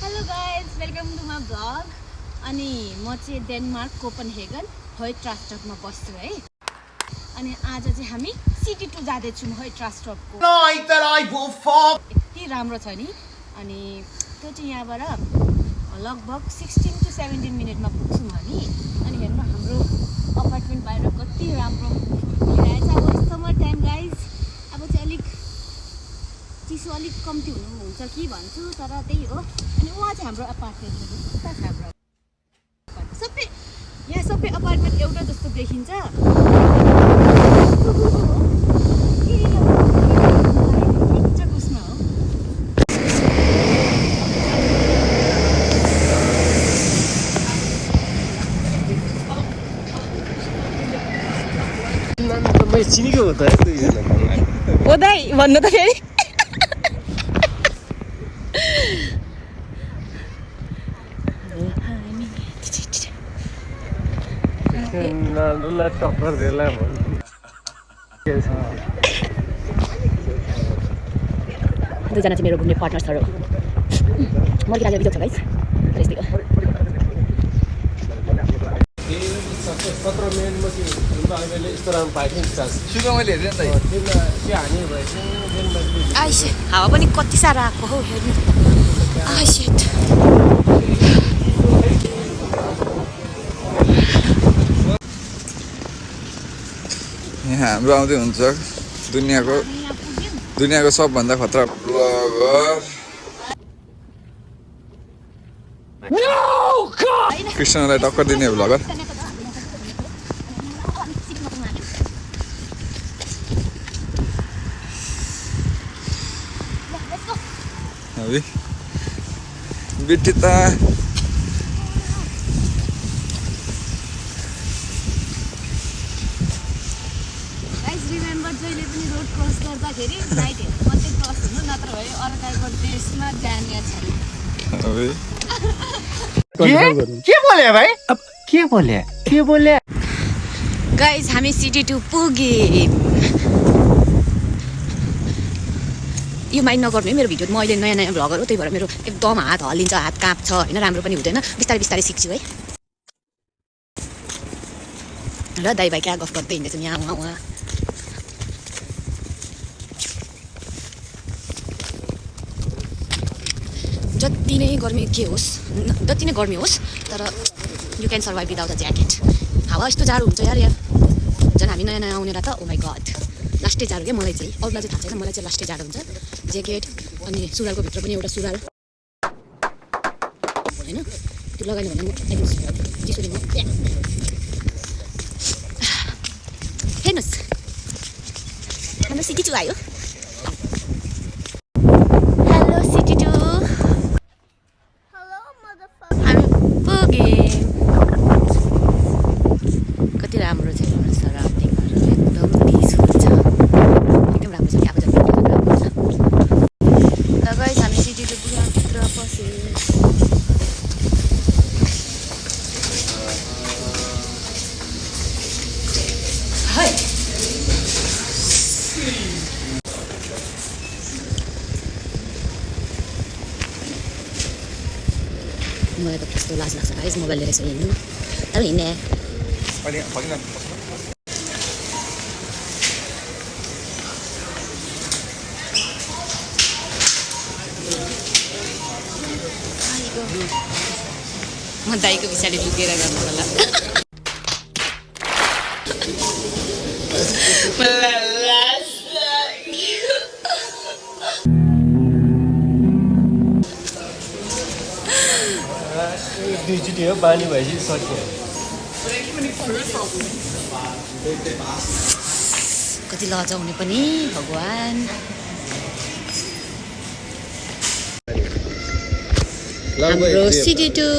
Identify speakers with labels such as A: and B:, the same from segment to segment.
A: Hello guys welcome to my vlog. अनि म चाहिँ डेनमार्क कोपनहेगन होइट्रास्टपमा बस्छु है। अनि आज चाहिँ हामी सिटी 2 जाँदैछौँ होइट्रास्टपको। यति राम्रो छ नि। अनि त्यो चाहिँ यहाँबाट लगभग 16 to 17 मिनटमा पुग्छौँ हामी। अनि हेर्नु हाम्रो अपार्टमेन्ट बाहिर कति राम्रो भइरहेछ। अब समर टाइम गाइज, अब चाहिँ अलिक चिसो अलिक कम्ती हुन्छ कि भन्छु, तर त्यही हो। अनि उहाँ चाहिँ हाम्रो अपार्टमेन्ट हो, कता छ हाम्रो सबै यहाँ सबै अपार्टमेन्ट एउटा जस्तो देखिन्छ।
B: चिनेको हो त
A: ओ दाइ भन्नु त फेरि।
B: टक्कर देला
A: दुईजना चाहिँ मेरो घुम्ने पार्टनर्सहरू। मैले आज बिजोग छ गाइस, त्यस्तै हो।
B: 17 मिनटमा अहिले यस्तो राम्रो पाइन्छ नि चान्स
C: सुगा मैले हेरेँ नि त
B: के हानि भएछ
A: आइसे हावा पनि कति साह्रो आएको हौ हेर्नु। आइसेट
C: यहाँ हाम्रो आउँदै हुन्छ दुनियाँको सबभन्दा खतरा ब्लगर कृष्णलाई टक्कर दिने ब्लगर। बिटिता
A: जहिले पनि रोड क्रस गर्दाखेरि लाइट हेर्नु मात्रै क्रस हुनु, नत्र भए अर्काको देशमा जाने छैन।
B: के बोले भाइ? अब के बोले
A: गाइज हामी सिटी 2 पुगे। यो माइन्ड नगर्नु है मेरो भिडियो, म अहिले नयाँ भ्लगर हो, त्यही भएर मेरो एकदम हात हल्लिन्छ, हात काँप्छ होइन, राम्रो पनि हुँदैन। बिस्तारै बिस्तारै सिक्छु है। र दाइ भाइ क्या गफ गर्दै हिँड्दैछन् यहाँ उहाँ। जति नै गर्मी के होस्, जति नै गर्मी होस्, तर you can survive without a jacket. हावा यस्तो जाडो हुन्छ यार यहाँ। झन् हामी नयाँ नयाँ आउनेलाई त ओ माई गड लास्टै जाडो क्या मलाई चाहिँ। अरूलाई चाहिँ थाहा छैन, मलाई चाहिँ लास्टै जाडो हुन्छ। ज्याकेट अनि सुरुवालको भित्र पनि एउटा सुरुवाल होइन, त्यो लगाएन भने म एकदम चिसो दिनु। हेर्नुहोस् हाम्रो सिटी 2 आयो। हेलो सिटी 2, हामी पुग्यौँ। कति राम्रो छ सराउन्डिङहरू, एकदम पिसफुल छ, एकदम राम्रो छ। अब जति राम्रो छ। ल गाइस हामी सिटी 2 पुग्यौँ, भित्र पस्यौँ। मलाई त कस्तो लाज लाग्छ गाइस मोबाइल लिएर यसो हिँड्नु, तर हिँड्ने म दाइको पछाडि लुकेर गर्नु होला।
B: डिजिटी हो बानी भएपछि सक्यो।
A: कति लजाउने पनि भगवान्। हाम्रो सिटी 2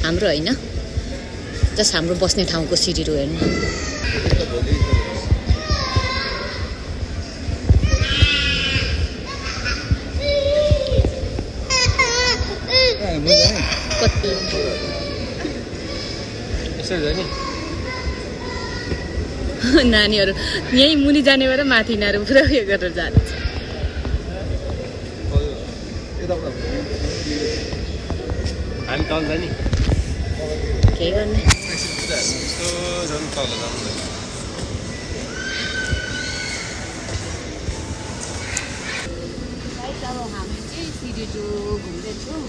A: हाम्रो होइन, जस्ट हाम्रो बस्ने ठाउँको सिटी 2 हेर्नु। नानीहरू यहीँ मुनि जाने भएर माथि यिनीहरू पुरा उयो गरेर जान्छ।
B: हामी तल जाने
A: के गर्ने
B: यस्तो झन् तल जानु
A: अब हामी चाहिँ सिडिटो घुम्दैछौँ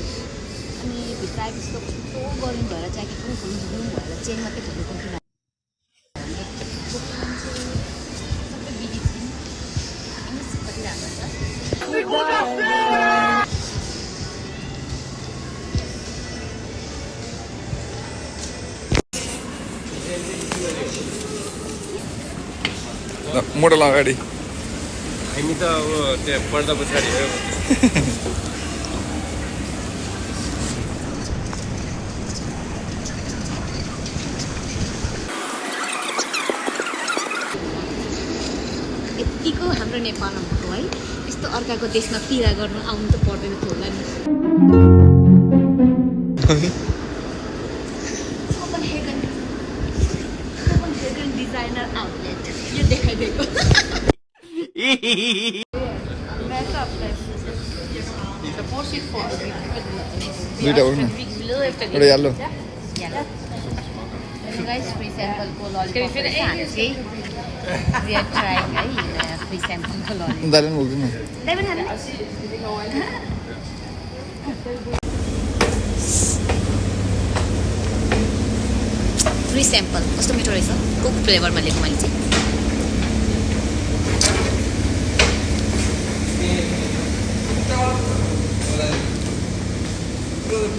A: अनि भित्र आएपछि त कस्तो गरम भएर ज्याकेट पनि खोल्नु भएर चेन मात्रै खोल्नु किन सबै बिजी छौँ इङ्ग्लिस कति राम्रो छ
C: मोडल अगाडि
B: हामी त अब त्यहाँ पर्दा पछाडि हो
A: यतिको हाम्रो नेपालमा भएको है यस्तो अर्काको देशमा पिरा गर्नु आउनु त पर्दैन थियो होला नि कोपनहेगन डिजाइनर आउटलेट यो देखाइदिएको
C: दुईटा उड्नु एउटा याल्लो
A: guys, free sample को lollipop चाहिँ हामी चाहिँ we are trying है free sample को lollipop
C: दाइले पनि बोक्दैन
A: दाइ पनि खानु फ्री sample कस्तो मिठो रहेछ कोक फ्लेभरमा लिएको मैले चाहिँ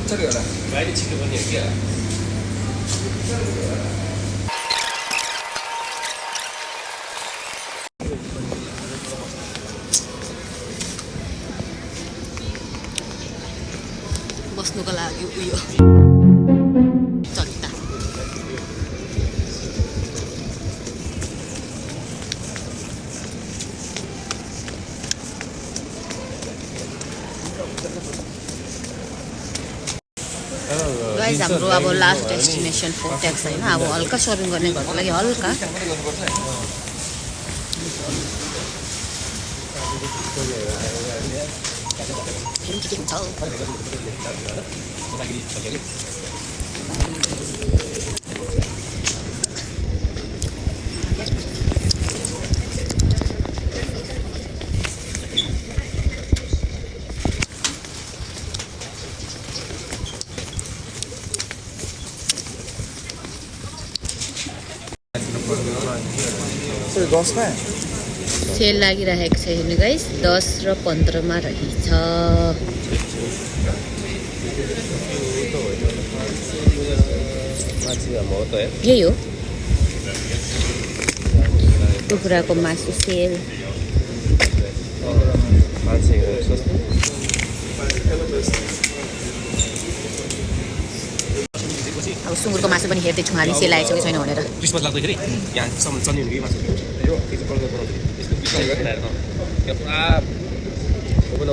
B: बाहिर छिटो पनि हो क्या
A: बस्नुको लागि उयो चल्ता गाइस हाम्रो अब लास्ट डेस्टिनेसन फोर्टेक्स होइन अब हल्का सपिङ गर्ने घरको लागि हल्का के हुन्छ सेल लागिरहेको छ हेर्नु गाइस 10 र 15 मा रहेछ यही हो कुखुराको मासु सेल अब सुँगुरको मासु पनि हेर्दैछु हामी सेल आएछ कि छैन भनेर
B: क्रिसमस लाग्दाखेरि यहाँसम्म चल्ने हुने कि मासु यो बनाएर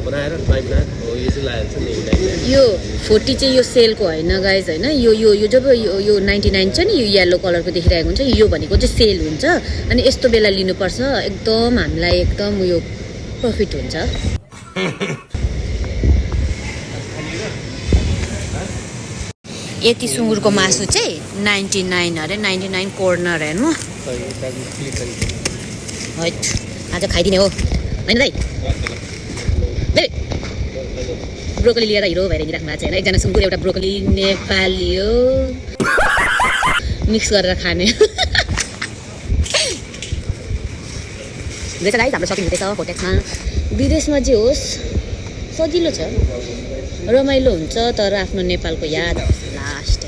B: बनाएर यो चाहिँ लगाएर
A: यो 40 चाहिँ यो सेलको होइन गाइज होइन यो जब यो 99 छ नि यो येलो कलरको देखिरहेको हुन्छ यो भनेको चाहिँ सेल हुन्छ अनि यस्तो बेला लिनुपर्छ एकदम हामीलाई एकदम उयो प्रफिट हुन्छ यति सुँगुरको मासु चाहिँ 99 अरे 99 कोर्नर हेर्नु आज खाइदिने हो होइन दाइ ब्रोकली लिएर हिरो भएर हिँडिराख्नु भएको छ होइन एकजना सुँगुर एउटा ब्रोकली नेपाली हो मिक्स गरेर खाने हुँदैछ गाइस हाम्रो सपिङ हुँदैछ फोर्टेक्समा विदेशमा जे होस् सजिलो छ रमाइलो हुन्छ तर आफ्नो नेपालको याद लास्ट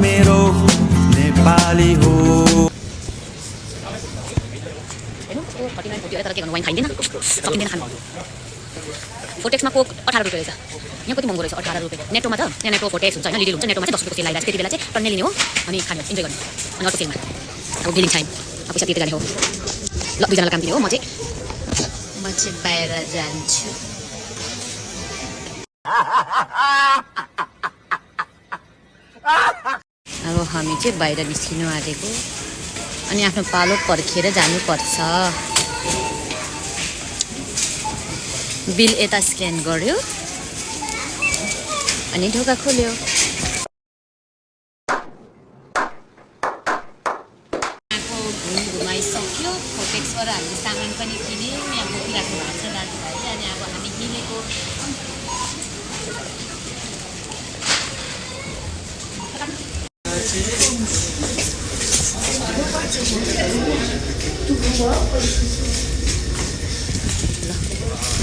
D: मेरो नेपाली हो
A: तर के गर्नु वाइन खाइँदैन सकिँदैन खानु फोर्टेक्समा कोक 18 रुपियाँ रहेछ यहाँ कति महँगो रहेछ 18 रुपियाँ नेटोमा त यहाँ नेटो फोर्टेक्स हुन्छ होइन लिडिल हुन्छ नेटोमा चाहिँ 10 रुपियाँको सेल लगाइरहेको छ त्यति बेला चाहिँ टन्नै लिने हो अनि खाने इन्जोय गर्ने अनि अर्को सेलमा अब बिलिङ टाइम अब पैसा तिर्दै जाने हो ल दुईजनालाई काम दिने हो म चाहिँ बाहिर जान्छु अब हामी चाहिँ बाहिर निस्किनु आँटेको अनि आफ्नो पालो पर्खेर जानुपर्छ बिल यता स्क्यान गर्यो अनि ढोका खोल्यो। यहाँको घुमाइसक्यो। फोटेक्सबाट हामीले सामान पनि किन्यौँ। यहाँ बोकिराख्नु भएको छ दाजुभाइले। अनि अब हामी हिँडेको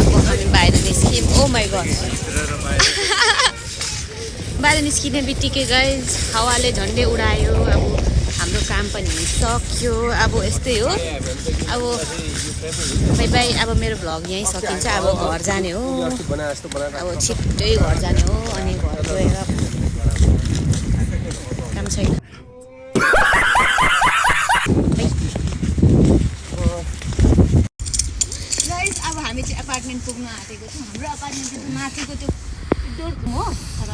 A: अब हामी बाहिर निस्क्यौँ। ओ माई गड बाहिर निस्किने बित्तिकै गाइज हावाले झन्डै उडायो। अब हाम्रो काम पनि सक्यो। अब यस्तै हो। अब बाई बाई। अब मेरो भ्लग यहीँ सकिन्छ। अब घर जाने हो। अब छिट्टै घर जाने हो। अनि घर गएर काम छैन। गाइज अब हामी चाहिँ अपार्टमेन्ट पुग्न आँटेको छौँ। हाम्रो अपार्टमेन्ट चाहिँ माथिको त्यो डोर हो। तर